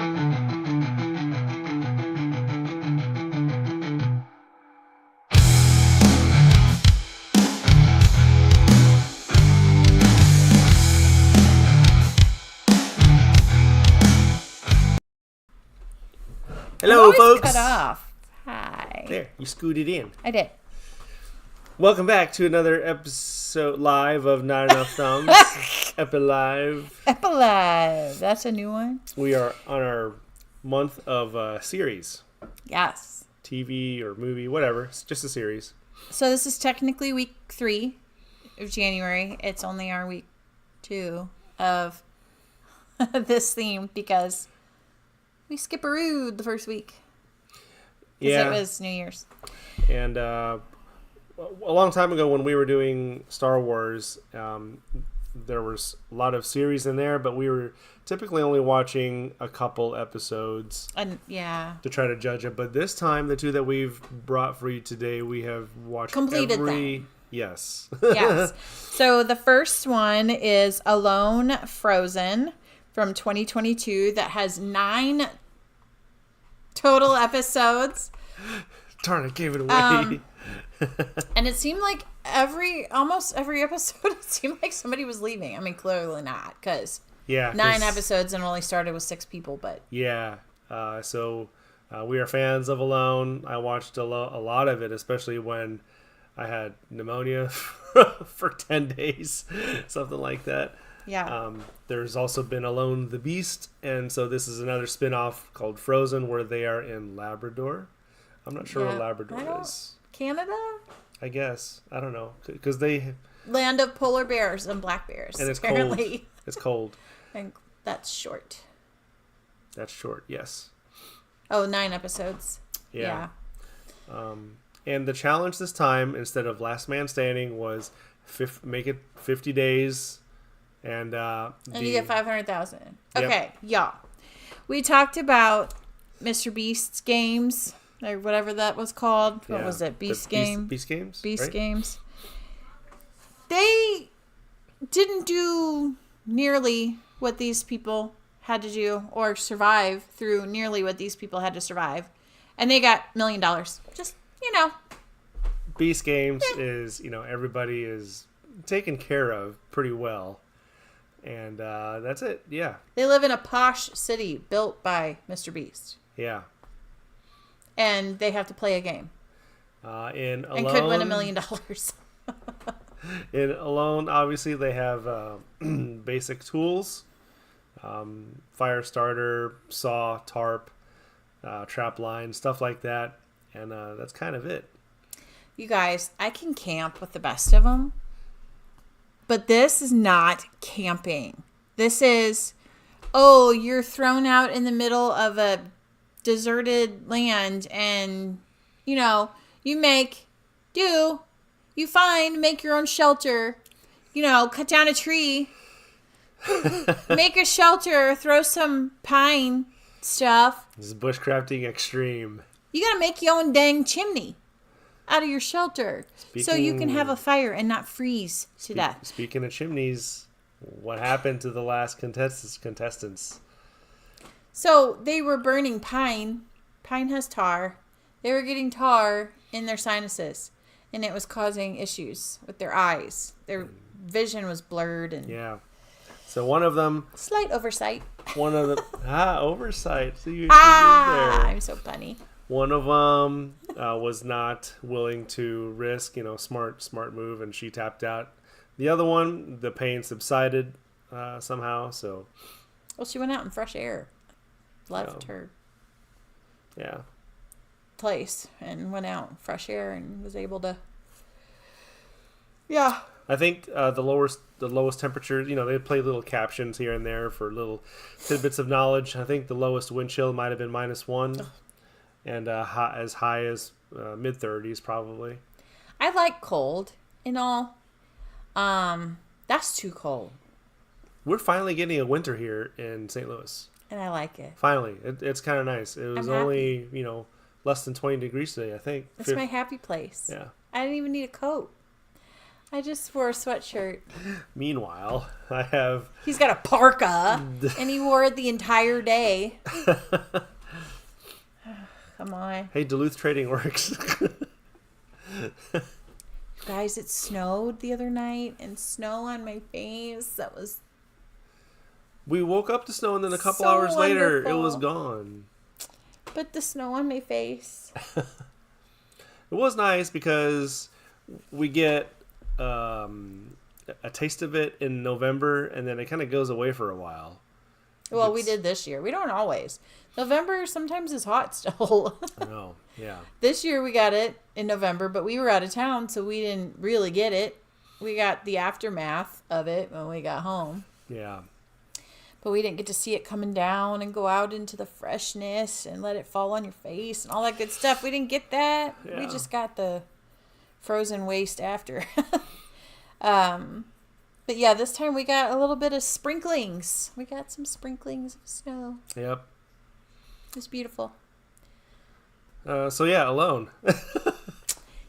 Hello, folks. Cut off. Hi. There, you scooted in. I did. Welcome back to another episode live of Not Enough Thumbs. Epilive. Epilive. That's a new one. We are on our month of series. Yes. TV or movie, whatever. It's just a series. So this is technically week 3 of January. It's only our week 2 of this theme because we skip-a-rooed the first week. Yeah. It was New Year's. And a long time ago when we were doing Star Wars, there was a lot of series in there, but we were typically only watching a couple episodes And yeah. to try to judge it. But this time, the two that we've brought for you today, we have watched Completed every... them. Yes. Yes. So the first one is Alone Frozen from 2022 that has 9 total episodes. Darn, I gave it away. And it seemed like almost every episode, it seemed like somebody was leaving. I mean, clearly not, because Yeah. 9 episodes and only started with 6 people, but Yeah. So we are fans of Alone. I watched a lot of it, especially when I had pneumonia for 10 days, something like that. yeah. There's also been Alone the Beast, and so this is another spin-off called Frozen, where they are in Labrador. I'm not sure Yeah. what Labrador is. Canada? I guess. I don't know. Because they... Land of polar bears and black bears. And it's apparently. cold. It's cold. And that's short. That's short, yes. Oh, 9 episodes. Yeah. And the challenge this time, instead of Last Man Standing, was make it 50 days. And you get 500,000. Yep. Okay, y'all. We talked about Mr. Beast's games, or whatever that was called. What was it? Beast Game? Beast Games? Beast right? Games. They didn't do nearly what these people had to do, or survive through nearly what these people had to survive. And they got $1 million. Just, Beast Games is, everybody is taken care of pretty well. And that's it. Yeah. They live in a posh city built by Mr. Beast. Yeah. And they have to play a game. In Alone, And could win $1 million. In Alone, obviously, they have basic tools. Fire starter, saw, tarp, trap line, stuff like that. And that's kind of it. You guys, I can camp with the best of them. But this is not camping. This is, you're thrown out in the middle of a deserted land and, you make do. You make your own shelter. Cut down a tree. Make a shelter. Throw some pine stuff. This is bushcrafting extreme. You got to make your own dang chimney out of your shelter so you can have a fire and not freeze to death. Speaking of chimneys, what happened to the last contestants? So they were burning pine. Pine has tar. They were getting tar in their sinuses, and it was causing issues with their eyes. Their vision was blurred, and Yeah. So one of them... Slight oversight. Oversight. So you there. I'm so funny. One of them was not willing to risk, smart move, and she tapped out. The other one, the pain subsided somehow, so... Well, she went out in fresh air. Left her Yeah. place and went out in fresh air and was able to... Yeah. I think the lowest temperature, they play little captions here and there for little tidbits of knowledge. I think the lowest wind chill might have been -1. And as high as mid-30s, probably. I like cold and all. That's too cold. We're finally getting a winter here in St. Louis. And I like it. Finally. It's kind of nice. It was only, less than 20 degrees today, I think. It's my happy place. Yeah. I didn't even need a coat. I just wore a sweatshirt. Meanwhile, I have He's got a parka, and he wore it the entire day. Come on. Hey, Duluth Trading Works. Guys, it snowed the other night, and snow on my face. That was We woke up to snow, and then a couple So hours later, it was wonderful. gone. But the snow on my face. It was nice because we get a taste of it in November, and then it kind of goes away for a while. Well, we It's- did this year. We don't always. November sometimes is hot still. I know, yeah. This year we got it in November, but we were out of town, so we didn't really get it. We got the aftermath of it when we got home. Yeah. But we didn't get to see it coming down and go out into the freshness and let it fall on your face and all that good stuff. We didn't get that. We Yeah. just got the frozen waste after. But yeah, this time we got a little bit of sprinklings. We got some sprinklings of snow. Yep. It was beautiful. So yeah, alone.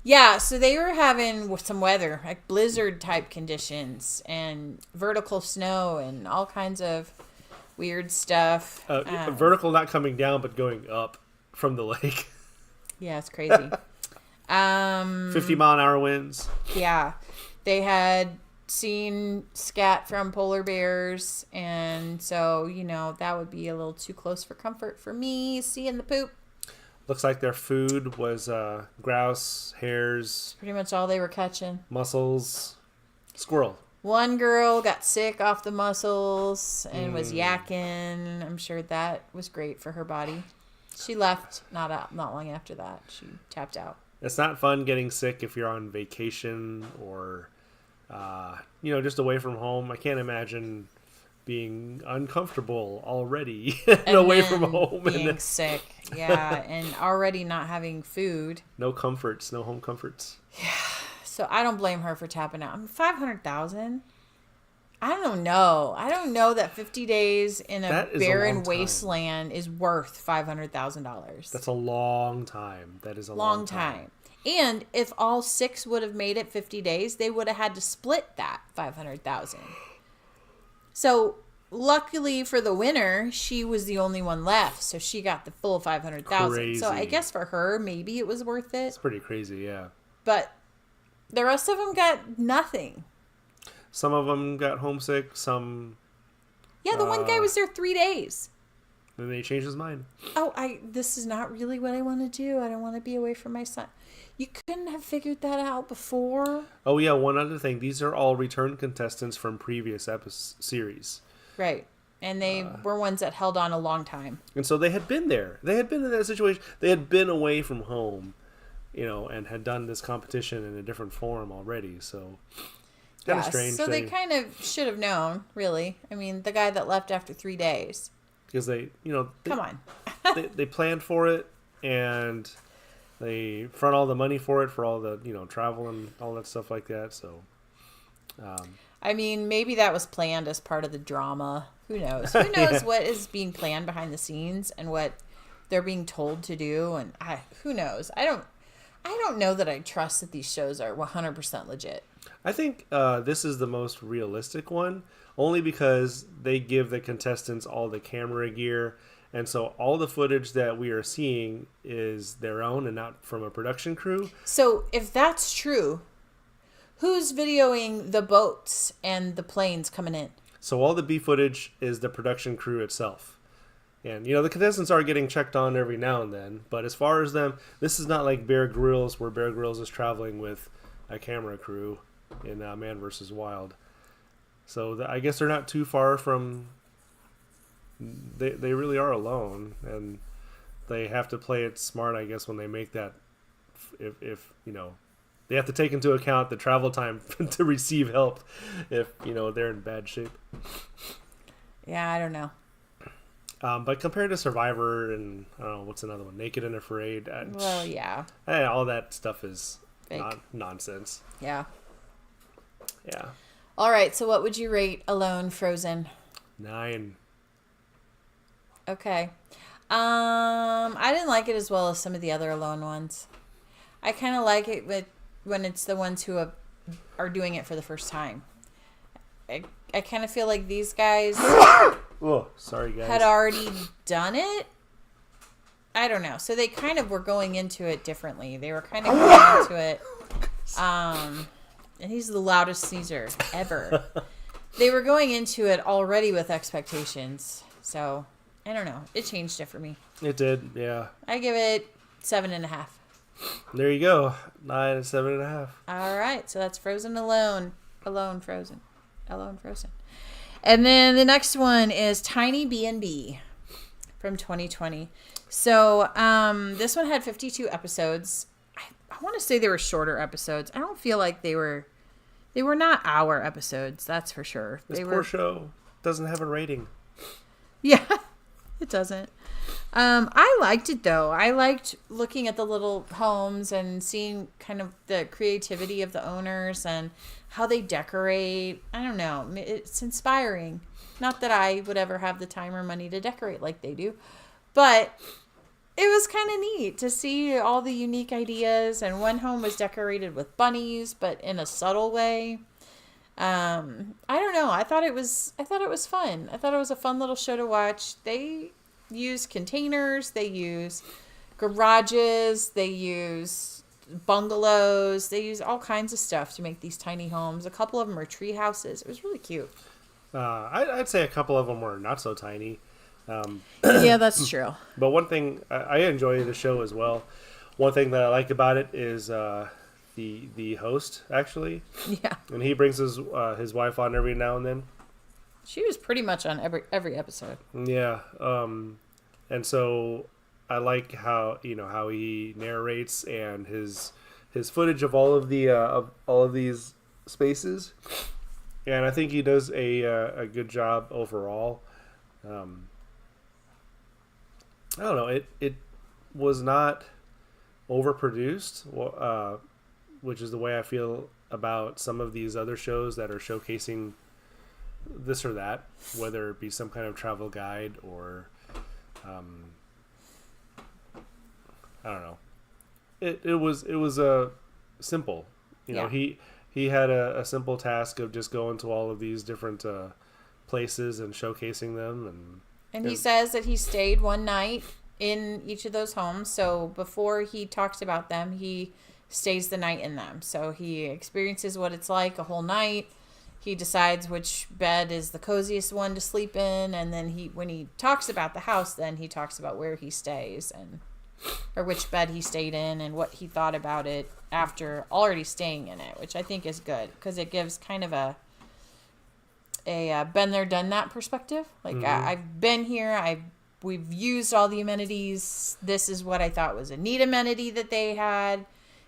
Yeah, so they were having some weather, like blizzard type conditions and vertical snow and all kinds of weird stuff. Vertical not coming down, but going up from the lake. Yeah, it's crazy. 50-mile-an-hour winds. Yeah, they had seen scat from polar bears, and so, you know, that would be a little too close for comfort for me, seeing the poop. Looks like their food was grouse, hares, Pretty much all they were catching. mussels, squirrel. One girl got sick off the mussels and was yakking. I'm sure that was great for her body. She left not long after that. She tapped out. It's not fun getting sick if you're on vacation or, just away from home. I can't imagine being uncomfortable already and away then from home. being And sick. Yeah, and already not having food. no comforts, no home comforts. So I don't blame her for tapping out. I mean, 500,000. I don't know. I don't know that 50 days in a That is a barren long time. wasteland is worth $500,000. That's a long time. That is a Long time. And if all 6 would have made it 50 days, they would have had to split that 500,000. So luckily for the winner, she was the only one left, so she got the full 500,000. So I Crazy. guess for her, maybe it was worth it. It's pretty crazy, yeah. But the rest of them got nothing. Some of them got homesick. Some, Yeah, the one guy was there 3 days. then they changed his mind. Oh, this is not really what I want to do. I don't want to be away from my son. You couldn't have figured that out before. Oh yeah, one other thing. These are all return contestants from previous series. Right. And they were ones that held on a long time. And so they had been there. They had been in that situation. They had been away from home, and had done this competition in a different form already. So kind of strange. So they kind of should have known, really. I mean, the guy that left after 3 days. because they Come on. they planned for it, and they front all the money for it, for all the travel and all that stuff like that. So I mean, maybe that was planned as part of the drama. Who knows? Who knows what is being planned behind the scenes and what they're being told to do? And who knows? I don't know that I trust that these shows are 100% legit. I think this is the most realistic one, only because they give the contestants all the camera gear, and so all the footage that we are seeing is their own and not from a production crew. So if that's true, who's videoing the boats and the planes coming in? So all the B footage is the production crew itself. And, the contestants are getting checked on every now and then. But as far as them, this is not like Bear Grylls, where Bear Grylls is traveling with a camera crew in Man vs. Wild. So I guess they're not too far from... They really are alone. And they have to play it smart, I guess, when they make that... If they have to take into account the travel time to receive help if, they're in bad shape. Yeah, I don't know. But compared to Survivor and, I don't know, what's another one? Naked and Afraid. Well, yeah. All that stuff is Fake. nonsense. Yeah. Yeah. All right, so what would you rate Alone Frozen? 9. Okay. I didn't like it as well as some of the other Alone ones. I kind of like it when it's the ones who have are doing it for the first time. I kind of feel like these guys Oh, sorry guys. had already done it. I don't know. So they kind of were going into it differently. They were kind of going into it. And he's the loudest sneezer ever. They were going into it already with expectations. So I don't know. It changed it for me. It did, yeah. I give it 7.5. There you go. 9 and 7.5. All right. So that's Frozen Alone. Alone Frozen. Alone Frozen. And then the next one is Tiny B&B from 2020. So this one had 52 episodes. I want to say they were shorter episodes. I don't feel like they were not hour episodes. That's for sure. This They poor were. show doesn't have a rating. Yeah, it doesn't. I liked it though. I liked looking at the little homes and seeing kind of the creativity of the owners and how they decorate. I don't know. It's inspiring. Not that I would ever have the time or money to decorate like they do, but it was kind of neat to see all the unique ideas. And one home was decorated with bunnies, but in a subtle way. I don't know. I thought it was fun. I thought it was a fun little show to watch. They use containers, they use garages, they use bungalows, they use all kinds of stuff to make these tiny homes. A couple of them are tree houses. It was really cute. I'd say a couple of them were not so tiny. Yeah, that's true. But one thing, I enjoy the show as well. One thing that I like about it is the host, actually. Yeah. And he brings his wife on every now and then. She was pretty much on every episode. Yeah. And so I like how he narrates and his footage of all of these spaces. And I think he does a good job overall. I don't know. It was not overproduced, which is the way I feel about some of these other shows that are showcasing this or that, whether it be some kind of travel guide or I don't know. It was simple. Yeah. He had a simple task of just going to all of these different places and showcasing them, And he says that he stayed one night in each of those homes. So before he talks about them, he stays the night in them. So he experiences what it's like a whole night. He decides which bed is the coziest one to sleep in. And then when he talks about the house, then he talks about where he stays or which bed he stayed in and what he thought about it after already staying in it, which I think is good because it gives kind of a been there, done that perspective. Like I've been here. We've used all the amenities. This is what I thought was a neat amenity that they had.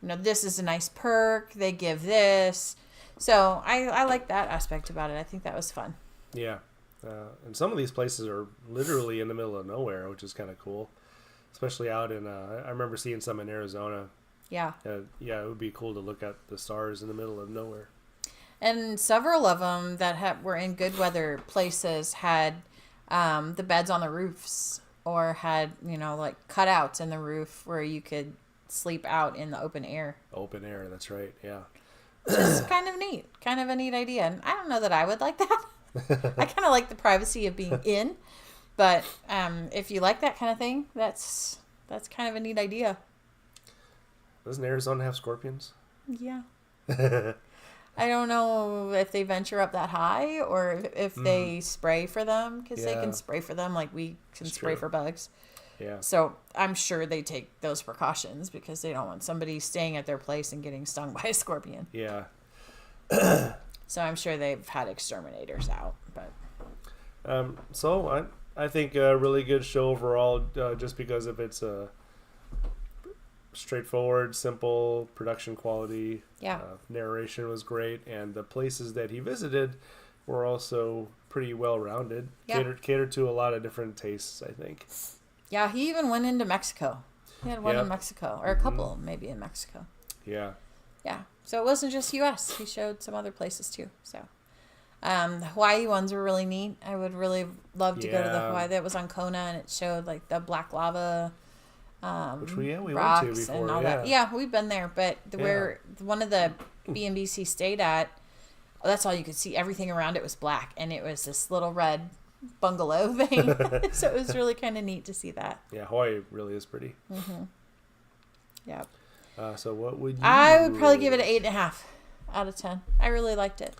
This is a nice perk. They give this. So I like that aspect about it. I think that was fun. Yeah. And some of these places are literally in the middle of nowhere, which is kind of cool. Especially out in, I remember seeing some in Arizona. Yeah. Yeah, it would be cool to look at the stars in the middle of nowhere. And several of them that were in good weather places had the beds on the roofs or had, like cutouts in the roof where you could sleep out in the open air. Open air, that's right, yeah. Just kind of neat. Kind of a neat idea. And I don't know that I would like that. I kind of like the privacy of being in. But if you like that kind of thing, that's kind of a neat idea. Doesn't Arizona have scorpions? Yeah. I don't know if they venture up that high or if they spray for them because they can spray for them like we can spray for bugs. Yeah. So I'm sure they take those precautions because they don't want somebody staying at their place and getting stung by a scorpion. Yeah. So I'm sure they've had exterminators out. But so I think a really good show overall, just because of its straightforward, simple production quality. Yeah. Narration was great, and the places that he visited were also pretty well rounded. Yeah. Catered to a lot of different tastes, I think. Yeah, he even went into Mexico. He had one in Mexico, or a couple maybe in Mexico. Yeah. Yeah. So it wasn't just U.S. He showed some other places too. So the Hawaii ones were really neat. I would really love to go to the Hawaii. That was on Kona, and it showed like the black lava Which we went to rocks before. and all that. Yeah, we've been there, but where one of the B&Bs stayed at, that's all you could see. Everything around it was black, and it was this little red bungalow thing. So it was really kind of neat to see that. Yeah, Hawaii really is pretty. Yeah. So what would you? I would probably give it an 8.5 out of 10. I really liked it.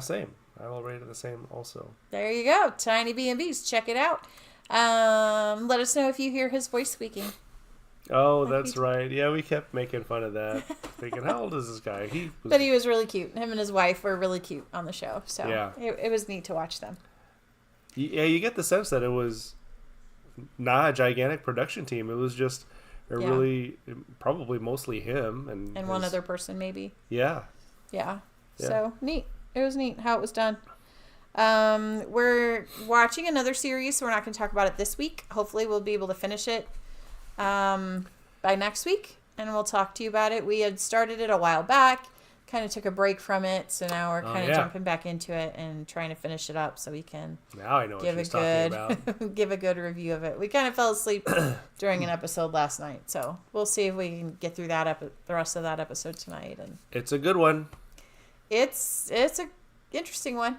Same. I will rate it the same also. There you go. Tiny B&Bs. Check it out. Let us know if you hear his voice squeaking. Oh, that's right. Yeah, we kept making fun of that. Thinking, how old is this guy? But he was really cute. Him and his wife were really cute on the show. So yeah. it was neat to watch them. Yeah, you get the sense that it was not a gigantic production team. It was just really, probably mostly him. And one other person, maybe. Yeah. Yeah. So neat. It was neat how it was done. We're watching another series, so we're not going to talk about it this week. Hopefully we'll be able to finish it by next week, and we'll talk to you about it. We had started it a while back, kind of took a break from it, so now we're kind of jumping back into it and trying to finish it up so we can now I know what she's talking about. give a good review of it. We kind of fell asleep during an episode last night, so we'll see if we can get through the rest of that episode tonight. And it's a good one. It's a interesting one.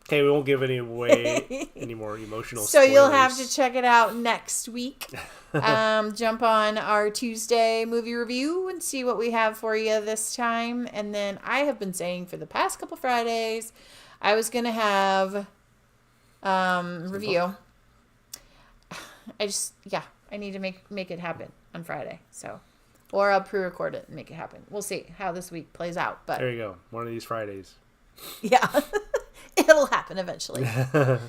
Okay, we won't give any away any more emotional so spoilers. You'll have to check it out next week. Jump on our Tuesday movie review and see what we have for you this time. And then I have been saying for the past couple Fridays, I was going to have review. I need to make it happen on Friday. So, or I'll pre-record it and make it happen. We'll see how this week plays out. But there you go. One of these Fridays. Yeah. It'll happen eventually. All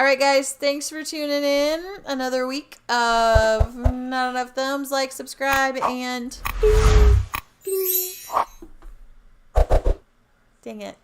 right, guys. Thanks for tuning in. Another week of Not Enough Thumbs. Like, subscribe, and... Dang it.